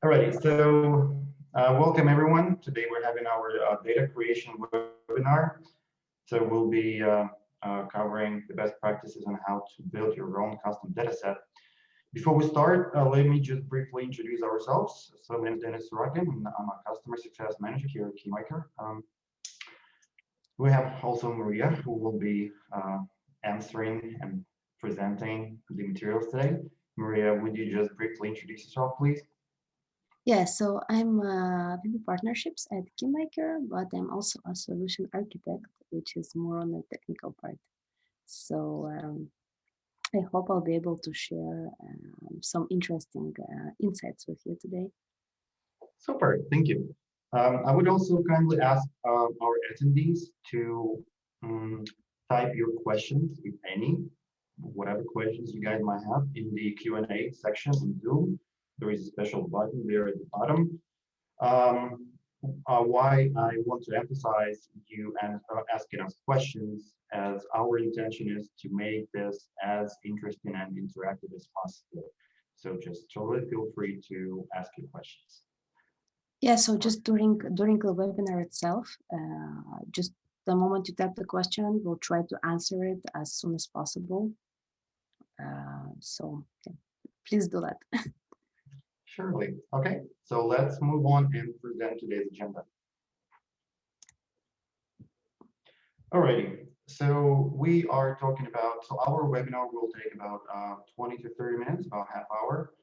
Alrighty, so welcome everyone. Today we're having our data creation webinar. So we'll be covering the best practices on how to build your own custom data set. Before we start, let me just briefly introduce ourselves. So my name is Dennis Sorokin, and I'm a customer success manager here at KeyMaker. We have also Maria, who will be answering and presenting the materials today. Maria, would you just briefly introduce yourself, please? Yeah, so I'm VP Partnerships at KeyMaker, but I'm also a solution architect, which is more on the technical part. So I hope I'll be able to share some interesting insights with you today. Super, thank you. I would also kindly ask our attendees to type your questions, if any, whatever questions you guys might have in the Q&A section in Zoom. There is a special button there at the bottom. Why I want to emphasize you and asking us questions, as our intention is to make this as interesting and interactive as possible. So just totally feel free to ask your questions. Yeah, so just during the webinar itself, just the moment you type the question, we'll try to answer it as soon as possible. So yeah, please do that. Surely. Okay, so let's move on and present today's agenda. Alrighty, so we are talking about, so our webinar will take about 20 to 30 minutes, about half hour,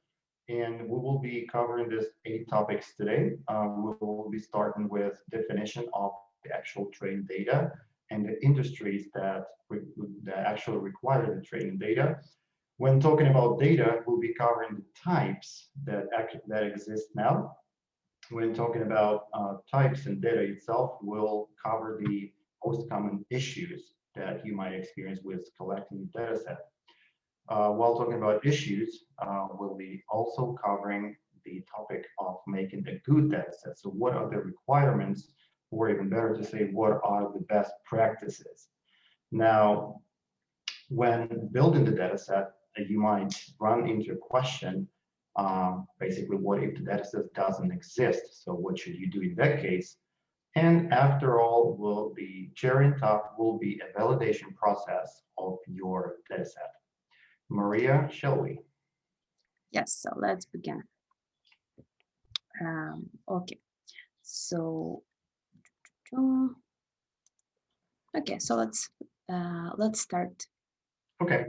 and we will be covering this 8 topics today. We will be starting with definition of the actual training data and the industries that actually require the training data. When talking about data, we'll be covering the types that exist now. When talking about types and data itself, we'll cover the most common issues that you might experience with collecting data set. While talking about issues, we'll be also covering the topic of making a good data set. So what are the requirements, or even better to say, what are the best practices? Now, when building the data set, you might run into a question, basically, what if the data set doesn't exist? So what should you do in that case? And after all, the cherry on top will be a validation process of your data set. Maria, shall we? Yes, so let's begin. Okay, so okay, so let's start. Okay,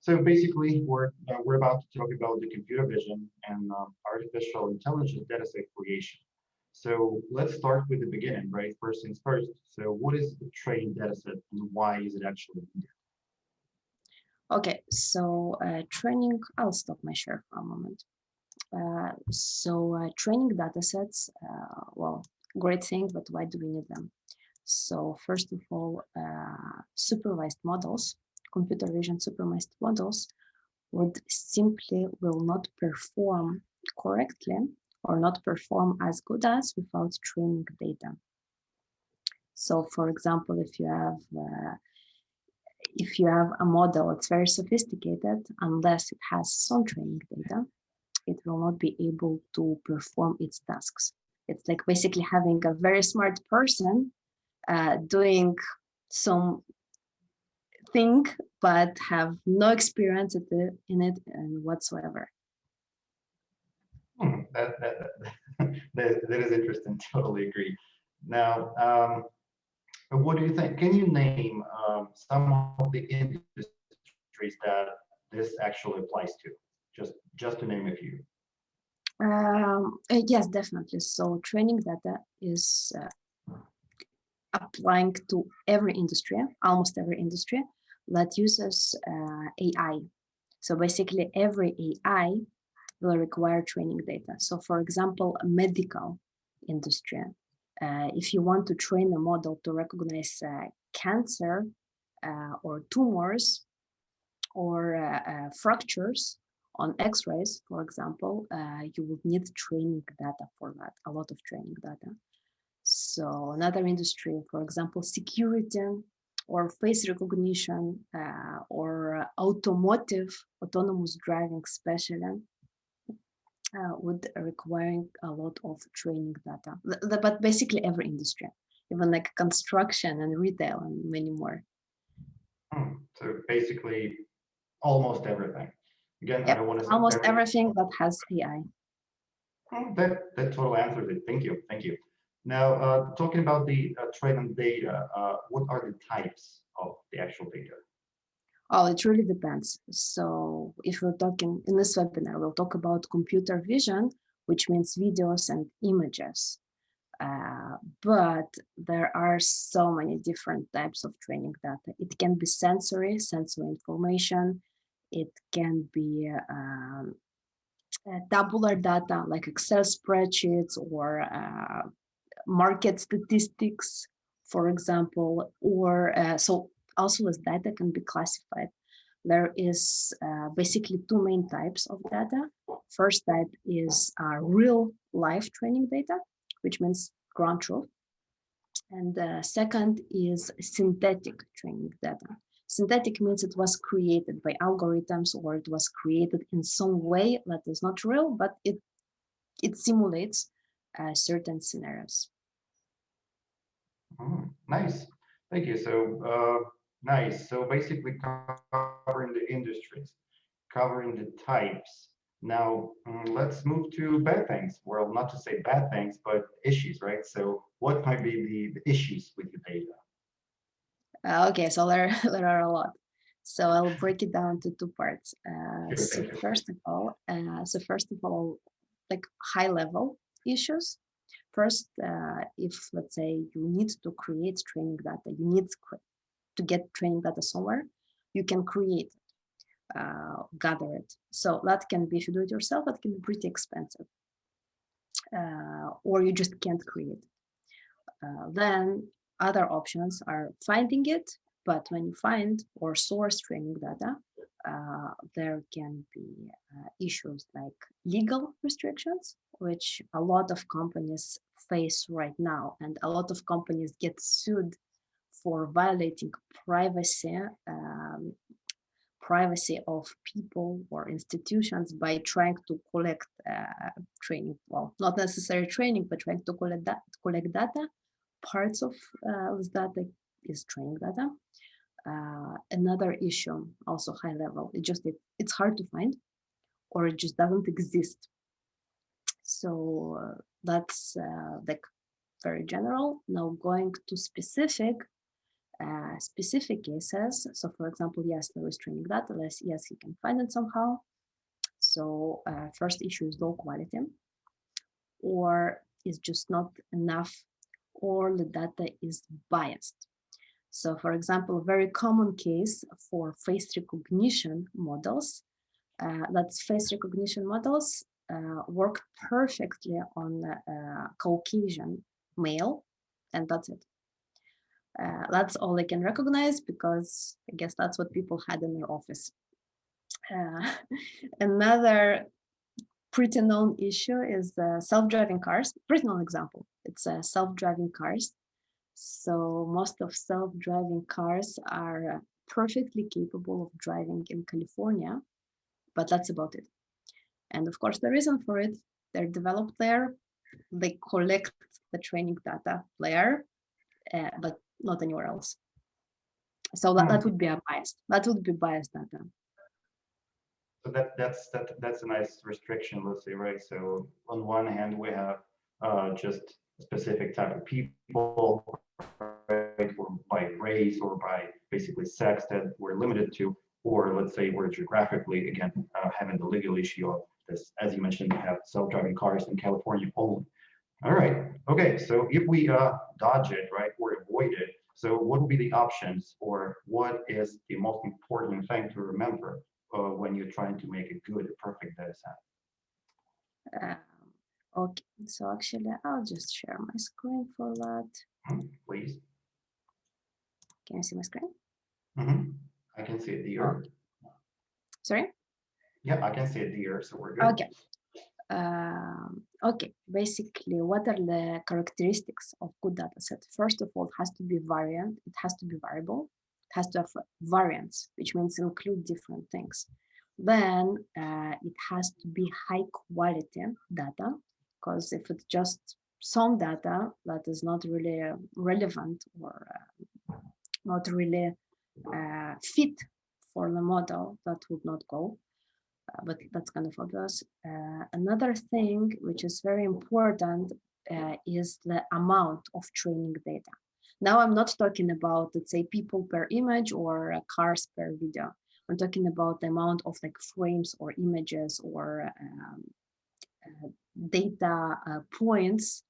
so basically, we're about to talk about the computer vision and artificial intelligence data set creation. So let's start with the beginning, right? First things first. So what is the trained data set and why is it actually needed? Okay, so training, I'll stop my share for a moment. Training data sets, well, great thing, but why do we need them? So first of all, supervised models, computer vision supervised models would simply will not perform correctly or not perform as good as without training data. So for example, if you have a model that's very sophisticated, unless it has some training data, it will not be able to perform its tasks. It's like basically having a very smart person doing some thing, but have no experience in it whatsoever. That is interesting. Totally agree. Now, what do you think? Can you name some of the industries that this actually applies to? Just to name a few. Yes, definitely. So training data is applying to every industry, almost every industry that uses AI. So basically every AI will require training data. So for example, a medical industry, if you want to train a model to recognize cancer or tumors or fractures on X-rays, for example, you would need training data for that, a lot of training data. So another industry, for example, security or face recognition or automotive, autonomous driving especially, would requiring a lot of training data. But basically every industry, even like construction and retail and many more. So basically, almost everything. Again, I Yep, don't want to say almost every. everything that has AI. That total answers it. Thank you. Thank you. Now, talking about the training data, what are the types of the actual data? Oh, it really depends. So if we're talking in this webinar, we'll talk about computer vision, which means videos and images. But there are so many different types of training data. It can be sensory information. It can be tabular data like Excel spreadsheets or market statistics, for example, or so also as data can be classified. There is basically two main types of data. First type is real life training data, which means ground truth. And the second is synthetic training data. Synthetic means it was created by algorithms or it was created in some way that is not real, but it simulates certain scenarios. Nice. Thank you. So, nice. So basically covering the industries, covering the types. Now, let's move to bad things. Well, not to say bad things, but issues, right? So what might be the issues with your data? Okay, so there are a lot. So I'll break it down to two parts. Sure, thank you. First of all, like high level issues. First, if let's say you need to create training data, you need to get training data somewhere, you can create, gather it. So that can be, if you do it yourself, that can be pretty expensive, or you just can't create. Then other options are finding it, but when you find or source training data, there can be issues like legal restrictions, which a lot of companies face right now, and a lot of companies get sued for violating privacy privacy of people or institutions by trying to collect training. Well, not necessarily training, but trying to collect data. Parts of this data is training data. Another issue, also high level, it's hard to find, or it just doesn't exist. So that's like very general. Now going to specific cases. So for example, yes, there is training data. Yes, you can find it somehow. So first issue is low quality, or is just not enough, or the data is biased. So for example, a very common case for face recognition models, that's face recognition models work perfectly on Caucasian male, and that's it. That's all they can recognize because I guess that's what people had in their office. Another pretty known issue is self-driving cars. Pretty known example. It's self-driving cars. So most of self-driving cars are perfectly capable of driving in California, but that's about it. And of course, the reason for it, they're developed there. They collect the training data there, but not anywhere else. So that would be a bias. That would be biased data. So that's a nice restriction, let's say, right? So on one hand, we have just a specific type of people, right, or by race or by basically sex that we're limited to, or let's say we're geographically again having the legal issue of this, as you mentioned, we have self-driving cars in California only. All right. Okay. So if we dodge it, right, or avoid it, so what will be the options, or what is the most important thing to remember when you're trying to make a good, perfect data set? Um, okay, so actually, I'll just share my screen for that. Please. Can you see my screen? I can see it here. Okay. Sorry? Yeah, I can see it here, so we're good. Okay. Okay, basically, what are the characteristics of good data set? First of all, it has to be variant, it has to be variable, it has to have variance, which means include different things. Then it has to be high quality data, because if it's just some data that is not really relevant or not really fit for the model, that would not go. But that's kind of obvious. Another thing which is very important is the amount of training data. Now I'm not talking about, let's say, people per image or cars per video. I'm talking about the amount of like frames or images or data points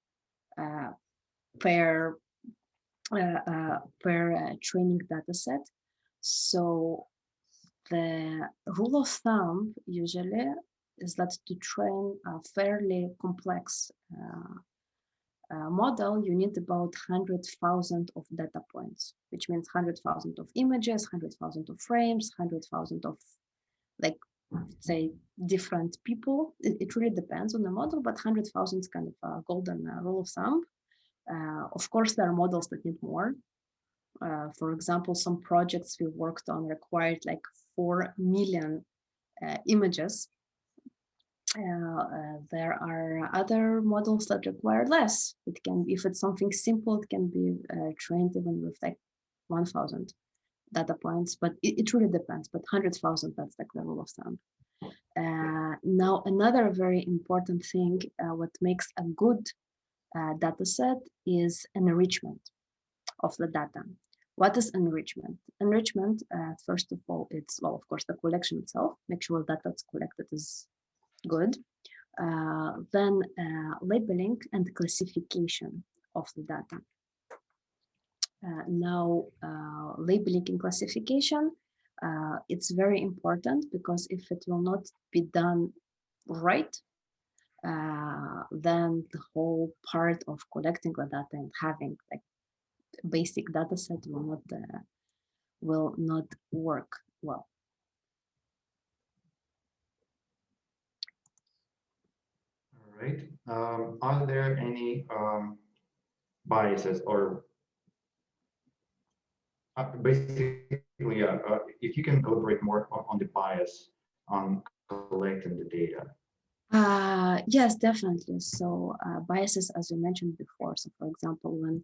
uh, per training data set. So the rule of thumb usually is that to train a fairly complex model, you need about 100,000 of data points, which means 100,000 of images, 100,000 of frames, 100,000 of, like, say, different people. It really depends on the model, but 100,000 is kind of a golden rule of thumb. Of course, there are models that need more. For example, some projects we worked on required like 4 million images. There are other models that require less. It can be, if it's something simple, it can be trained even with like 1,000 data points, but it really depends. But 100,000, that's like the rule of thumb. Now, another very important thing, what makes a good data set is enrichment of the data. What is enrichment? Enrichment, first of all, it's, well, of course, the collection itself. Make sure that that's collected is good. Then labeling and classification of the data. Now, labeling and classification, it's very important, because if it will not be done right, then the whole part of collecting the data and having like basic data set will not work well. All right. Are there any biases or basically, if you can elaborate more on the bias on collecting the data? Yes, definitely. So biases, as you mentioned before. So, for example, when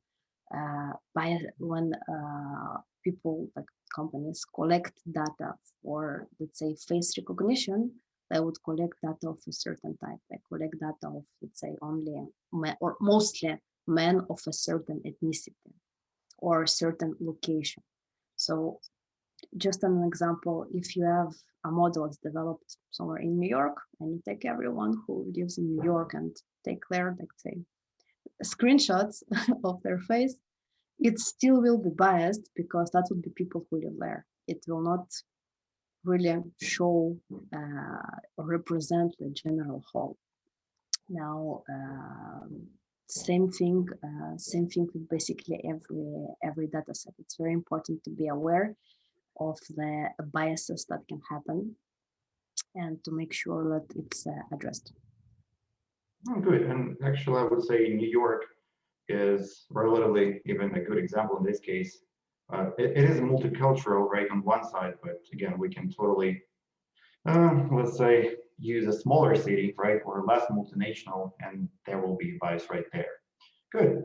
people, like companies, collect data for, let's say, face recognition, they would collect data of a certain type. They collect data of, let's say, only men, or mostly men of a certain ethnicity or certain location. So just an example, if you have a model that's developed somewhere in New York, and you take everyone who lives in New York and take their, like, say, screenshots of their face, it still will be biased, because that would be people who live there. It will not really show or represent the general whole. Now, same thing with basically every data set. It's very important to be aware of the biases that can happen, and to make sure that it's addressed. Oh, good. And actually, I would say New York is relatively even a good example in this case. It is multicultural, right, on one side, but again, we can totally, let's say, use a smaller city, right, or less multinational, and there will be bias right there. Good.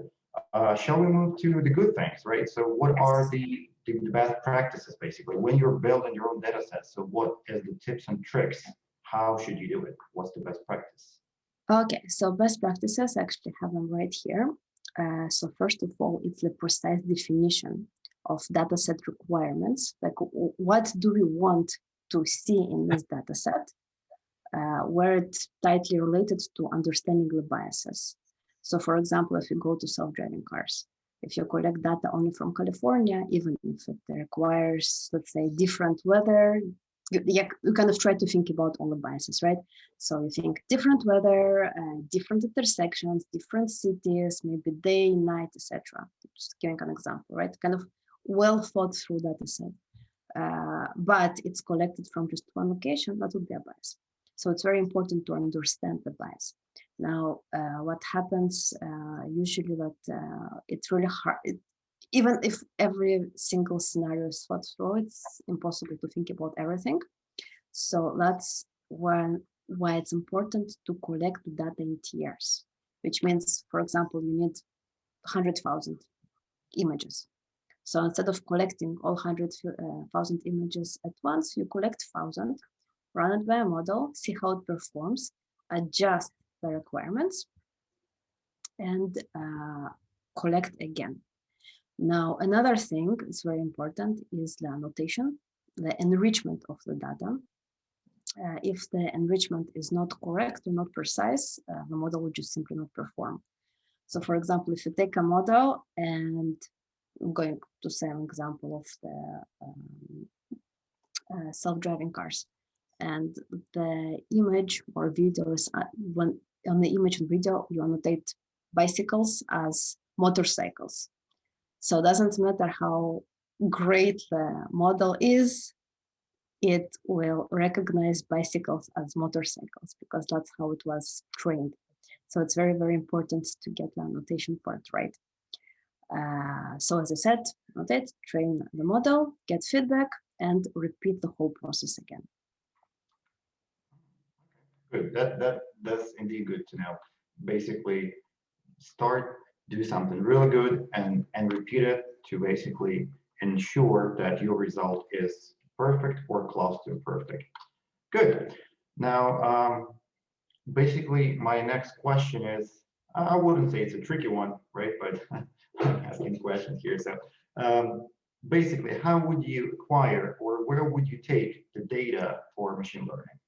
Shall we move to the good things, right? So what are the best practices, basically, when you're building your own data set? So what is the tips and tricks? How should you do it? What's the best practice? Okay, so best practices, I actually have them right here. So first of all, it's the precise definition of dataset requirements. Like, what do we want to see in this dataset, where it's tightly related to understanding the biases. So for example, if you go to self-driving cars, if you collect data only from California, even if it requires, let's say, different weather, you kind of try to think about all the biases, right? So you think different weather, different intersections, different cities, maybe day, night, etc. Just giving an example, right? Kind of well thought through data set. But it's collected from just one location, that would be a bias. So it's very important to understand the bias. Now, what happens usually that it's really hard, even if every single scenario is thought through, it's impossible to think about everything. So that's why it's important to collect the data in tiers, which means, for example, you need 100,000 images. So instead of collecting all 100,000 images at once, you collect 1,000, run it by a model, see how it performs, adjust the requirements, and collect again. Now, another thing that's very important is the annotation, the enrichment of the data. If the enrichment is not correct or not precise, the model will just simply not perform. So for example, if you take a model, and I'm going to say an example of the self-driving cars, and the image or video is when on the image and video you annotate bicycles as motorcycles. So it doesn't matter how great the model is, it will recognize bicycles as motorcycles because that's how it was trained. So it's very, very important to get the annotation part right. So as I said, annotate, train the model, get feedback, and repeat the whole process again. Good. That's indeed good to know. Basically, start, do something really good, and repeat it to basically ensure that your result is perfect or close to perfect. Good. Now, basically, my next question is, I wouldn't say it's a tricky one, right? But I'm asking questions here. So, basically, how would you acquire or where would you take the data for machine learning?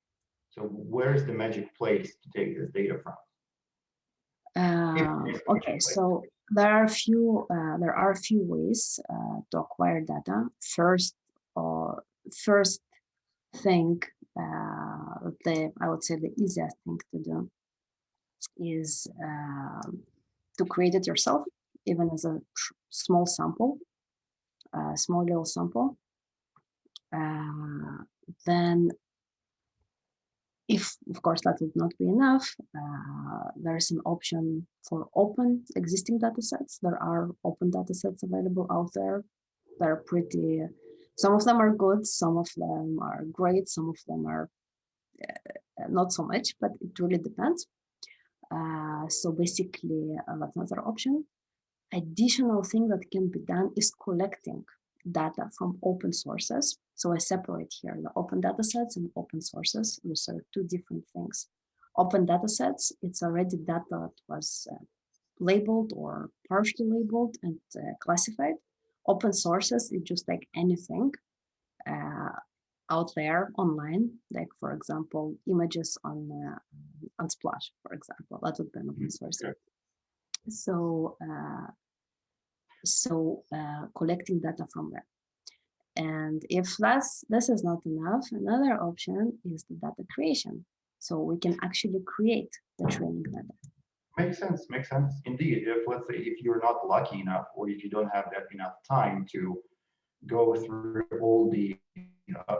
So, where's the magic place to take this data from? Okay, so there are a few ways to acquire data. First thing, I would say the easiest thing to do is to create it yourself, even as a small sample, small little sample. Then, if of course that would not be enough, there's an option for open existing datasets. There are open datasets available out there. They're pretty, some of them are good, some of them are great, some of them are not so much, but it really depends. So basically, that's another option. Additional thing that can be done is collecting data from open sources. So I separate here the open datasets and open sources. Those are two different things. Open datasets, it's already data that was labeled or partially labeled and classified. Open sources is just like anything out there online, like for example, images on Splash, for example, that would be an open source. So collecting data from there. And if this is not enough, another option is the data creation. So we can actually create the training data. Makes sense, makes sense. Indeed, if let's say if you're not lucky enough or if you don't have that enough time to go through all the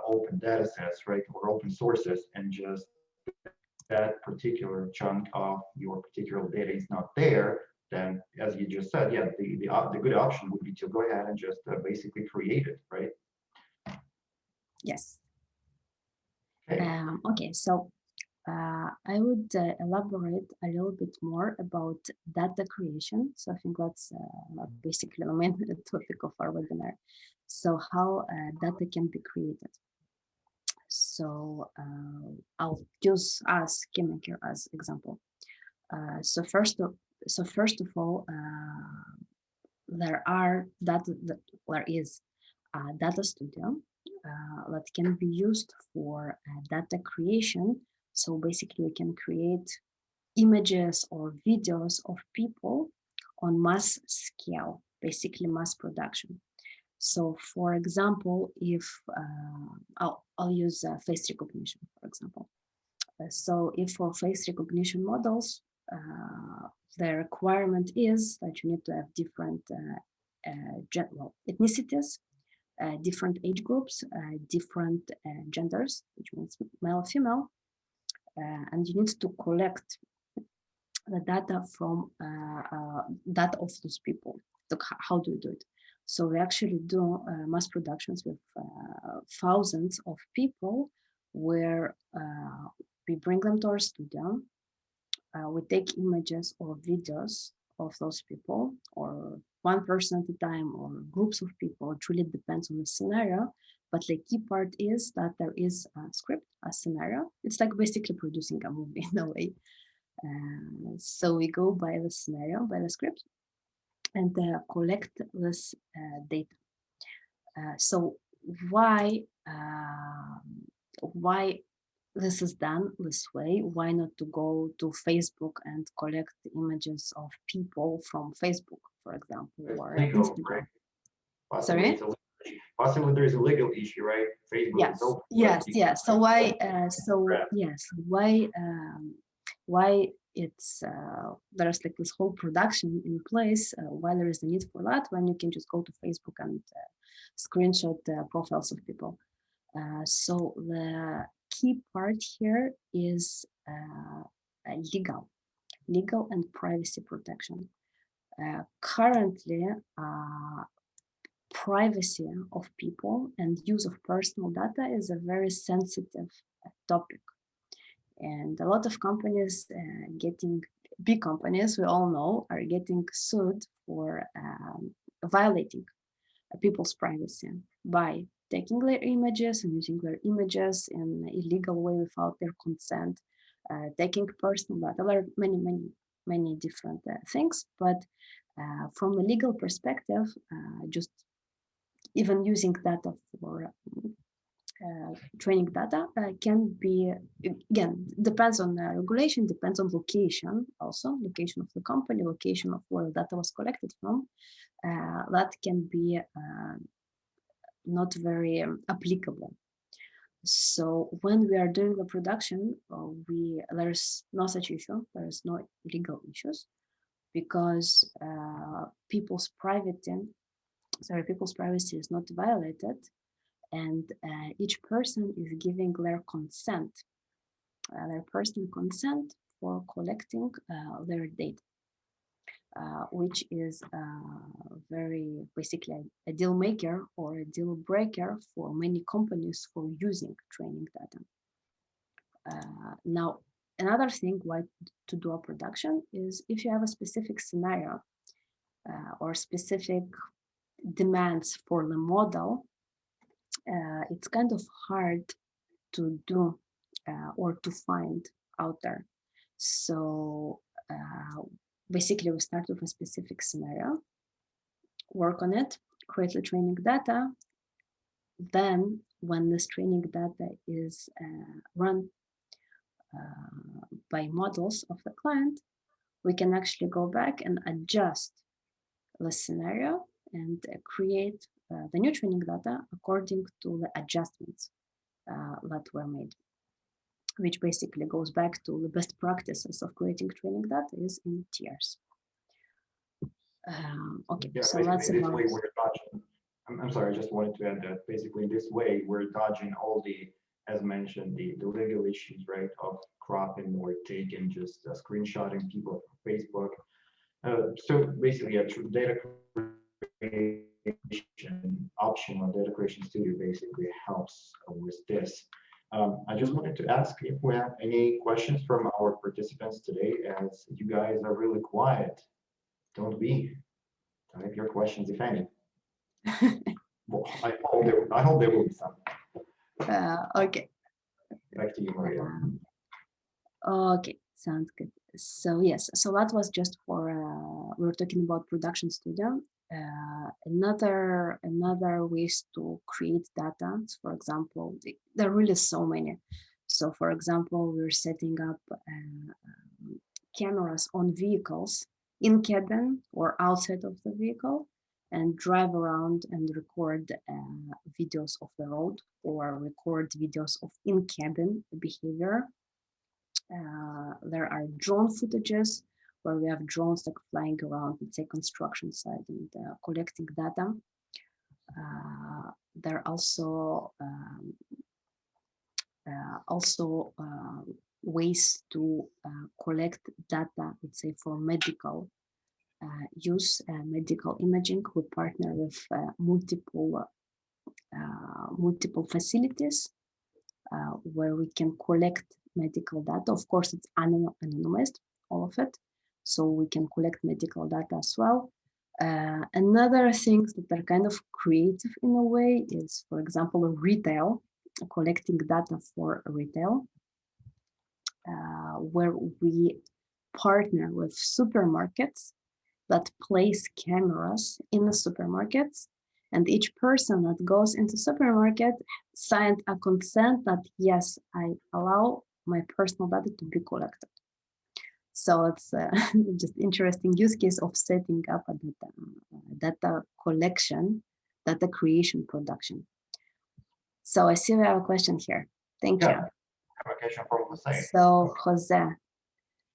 open data sets, right, or open sources, and just that particular chunk of your particular data is not there, then as you just said, yeah, the good option would be to go ahead and just basically create it, right? Yes. Okay. Okay, so I would elaborate a little bit more about data creation. So I think that's basically the main topic of our webinar. So how data can be created. So I'll use us KeyMaker as example. So first of all, there is a data studio that can be used for data creation. So basically, we can create images or videos of people on mass scale, basically mass production. So for example, if I'll use face recognition, for example. So if for face recognition models, the requirement is that you need to have different ethnicities, different age groups, different genders, which means male, female, and you need to collect the data from that of those people. So how do you do it? So we actually do mass productions with thousands of people where we bring them to our studio. We take images or videos of those people, or one person at a time, or groups of people. It really depends on the scenario. But the key part is that there is a script, a scenario. It's like basically producing a movie in a way. So we go by the scenario, by the script, and collect this data. So why why this is done this way? Why not to go to Facebook and collect images of people from Facebook, for example, It's or legal, Instagram? right? Possibly Sorry? it's a legal issue. Possibly there's a legal issue, right? Facebook is Yes, open, but yes, yes. So why? So yes, why it's there's like this whole production in place? Why there is a need for that when you can just go to Facebook and screenshot profiles of people? So the key part here is legal and privacy protection. Currently, privacy of people and use of personal data is a very sensitive topic. And a lot of companies getting, big companies, we all know, are getting sued for violating people's privacy by taking their images and using their images in an illegal way without their consent, taking personal data. There are many different things, but from a legal perspective, just even using data for training data can be, again, depends on regulation, depends on location, also location of the company, location of where data was collected from. That can be not very applicable. So when we are doing the production, there's no such issue. There's no legal issues because people's privacy is not violated, and each person is giving their consent, their personal consent for collecting their data. Which is very basically a deal maker or a deal breaker for many companies for using training data. Now, another thing why to do a production is if you have a specific scenario or specific demands for the model, it's kind of hard to do or to find out there. So basically, we start with a specific scenario, work on it, create the training data. Then, when this training data is run by models of the client, we can actually go back and adjust the scenario and create the new training data according to the adjustments that were made, which basically goes back to the best practices of creating training data is in tiers. Okay, yeah, so basically that's this about. way we're dodging. I'm sorry, I just wanted to add that basically this way we're dodging all the, as mentioned, the legal issues, right, of cropping or taking just screenshotting people from Facebook. So basically, a data creation option on data creation studio basically helps with this. I just wanted to ask if we have any questions from our participants today, as you guys are really quiet. Don't be. Type your questions, if any. Well, I hope there will be some. Okay. Back to you, Maria. Okay, sounds good. So yes, so that was just for we were talking about production studio. Another ways to create data. For example, there are really so many. So for example, we're setting up cameras on vehicles in cabin or outside of the vehicle and drive around and record videos of the road or record videos of in-cabin behavior. There are drone footages where we have drones like flying around, let's say, construction site and collecting data. There are also ways to collect data, let's say, for medical use, medical imaging. We partner with multiple facilities where we can collect medical data. Of course, it's anonymized, all of it, so we can collect medical data as well. Another things that are kind of creative in a way is, for example, retail, collecting data for retail, where we partner with supermarkets that place cameras in the supermarkets, and each person that goes into supermarket signed a consent that yes, I allow my personal data to be collected. So it's just interesting use case of setting up a data collection, data creation production. So I see we have a question here. Thank you. I have a question from Jose. So Jose,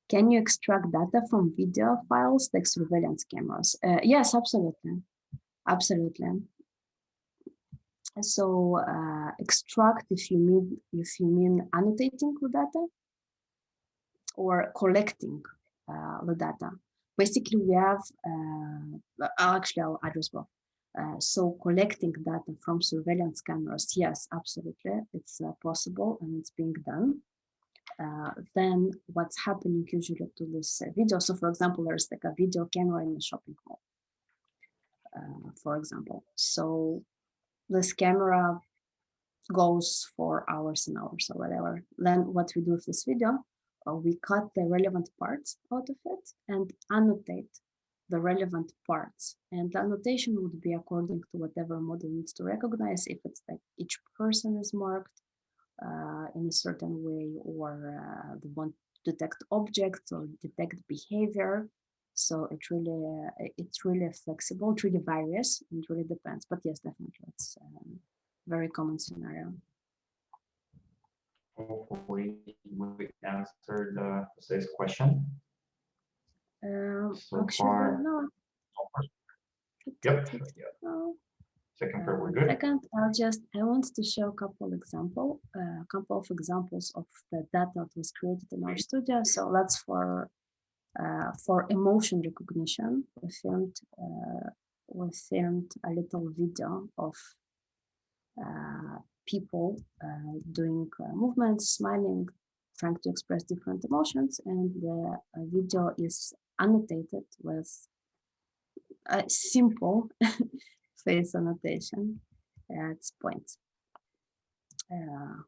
can you extract data from video files like surveillance cameras? Yes, absolutely. Absolutely. So extract, if you mean annotating the data or collecting the data. Basically, we have, actually I'll address both. So collecting data from surveillance cameras, yes, absolutely, it's possible and it's being done. Then what's happening usually to this video? So for example, there's like a video camera in a shopping mall, for example. So this camera goes for hours and hours or whatever. Then what we do with this video, we cut the relevant parts out of it and annotate the relevant parts. And the annotation would be according to whatever model needs to recognize, if it's like each person is marked in a certain way, or they want to detect objects or detect behavior. So it's really flexible, it really varies, it really depends. But yes, definitely, it's a very common scenario. Hopefully we answered Jose's question. So actually, far, no. Yep. No. Second part, we're good. Second, I want to show a couple of examples of the data that was created in our studio. So that's for emotion recognition. We filmed a little video of people doing movements, smiling, trying to express different emotions, and the video is annotated with a simple face annotation. It's points.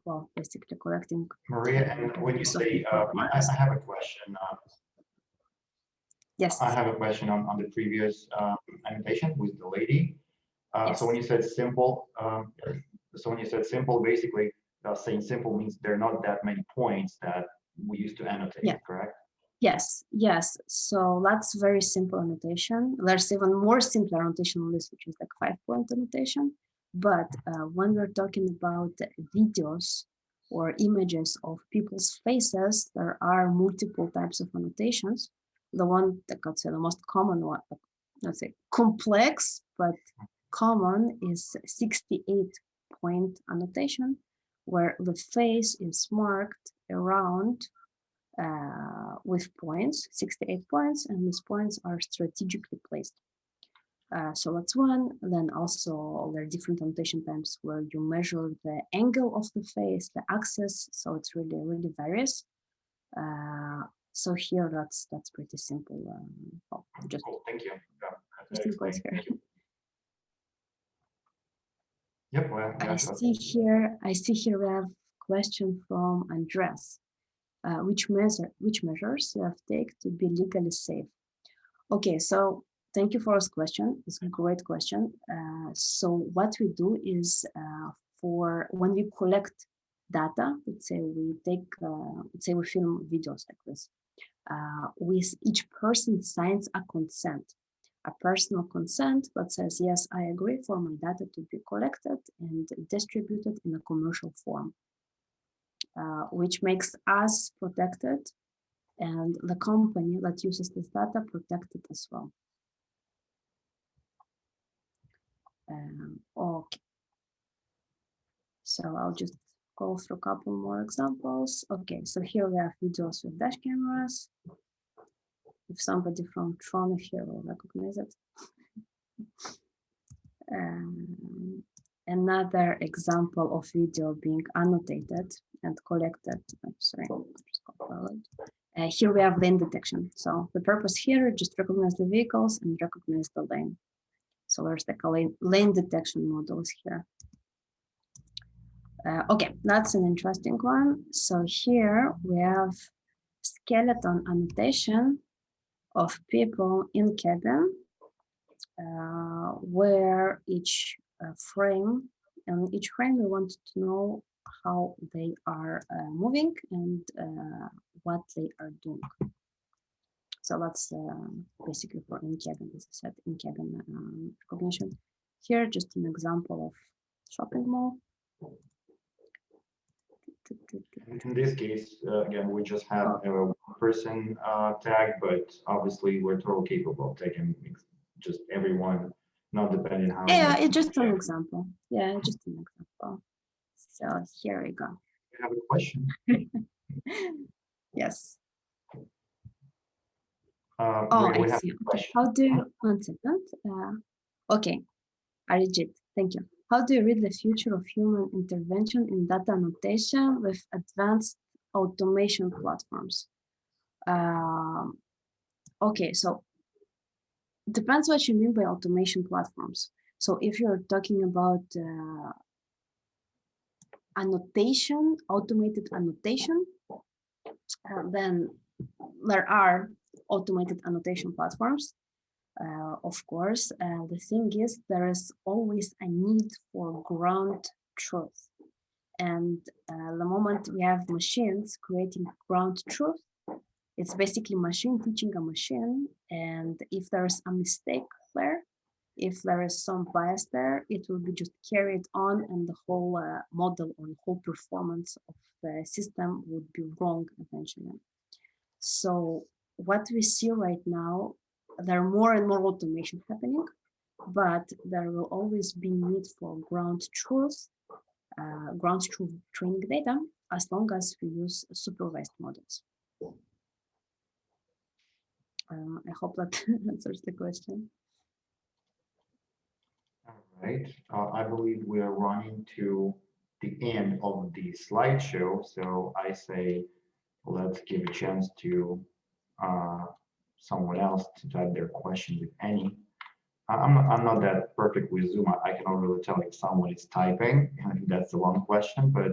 Well, basically collecting. Maria, and when you say, I have a question. Yes. I have a question on the previous annotation with the lady. Yes. So when you said simple, basically saying simple means there are not that many points that we used to annotate, yeah. Correct? Yes. So that's very simple annotation. There's even more simpler annotation on this, which is like 5-point annotation. But when we're talking about videos or images of people's faces, there are multiple types of annotations. The one that I'd say the most common one, let's say complex but common, is 68-point annotation, where the face is marked around with points, 68 points, and these points are strategically placed. So that's one. Then also there are different annotation types where you measure the angle of the face, the axis. So it's really varies. So here that's pretty simple. Just cool. Thank you. Simple here. Yep. Well, yeah, I see here we have a question from Andres. Which measures you have taken to be legally safe? Okay, so thank you for this question. It's a great question. So what we do is for when we collect data, let's say we film videos like this, with each person signs a consent, a personal consent that says, yes, I agree for my data to be collected and distributed in a commercial form. Which makes us protected and the company that uses this data protected as well. Okay. So I'll just go through a couple more examples. Okay, so here we have videos with dash cameras. If somebody from Toronto here will recognize it. another example of video being annotated and collected. Sorry, here we have lane detection. So the purpose here, just recognize the vehicles and recognize the lane. So there's the lane detection models here. Okay, that's an interesting one. So here we have skeleton annotation of people in cabin, where each frame, and each frame we want to know how they are moving and what they are doing. So that's basically for in-cabin, as I said, in-cabin recognition. Here, just an example of shopping mall. In this case, again, we just have a person tag, but obviously we're totally capable of taking just everyone, not depending how. Yeah, it's just an example. Yeah, just an example. So here we go. I have a question. Yes. I see. Okay. How do you, 1 second. Okay, Arijit, thank you. How do you read the future of human intervention in data annotation with advanced automation platforms? Okay, so depends what you mean by automation platforms. So if you're talking about annotation, automated annotation, then there are automated annotation platforms. Of course, the thing is, there is always a need for ground truth. And the moment we have machines creating ground truth, it's basically machine teaching a machine. And if there's a mistake there, if there is some bias there, it will be just carried on, and the whole model or the whole performance of the system would be wrong eventually. So what we see right now, there are more and more automation happening, but there will always be need for ground truth training data, as long as we use supervised models. I hope that answers the question. All right. I believe we are running to the end of the slideshow, so I say let's give a chance to someone else to type their questions, if any. I'm not that perfect with Zoom. I cannot really tell if someone is typing, and that's the one question, but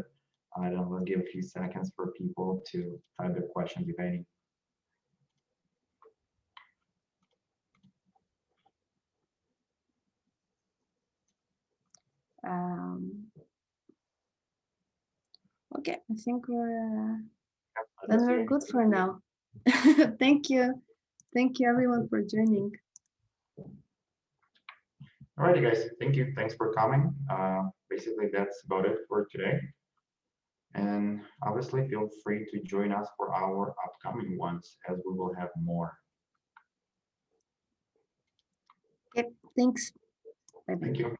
I don't know, give a few seconds for people to type their questions, if any. Okay, I think we're good for now. Thank you everyone for joining. Alrighty, guys, thank you. Thanks for coming. Basically, that's about it for today. And obviously, feel free to join us for our upcoming ones, as we will have more. Okay, thanks. Bye-bye. Thank you.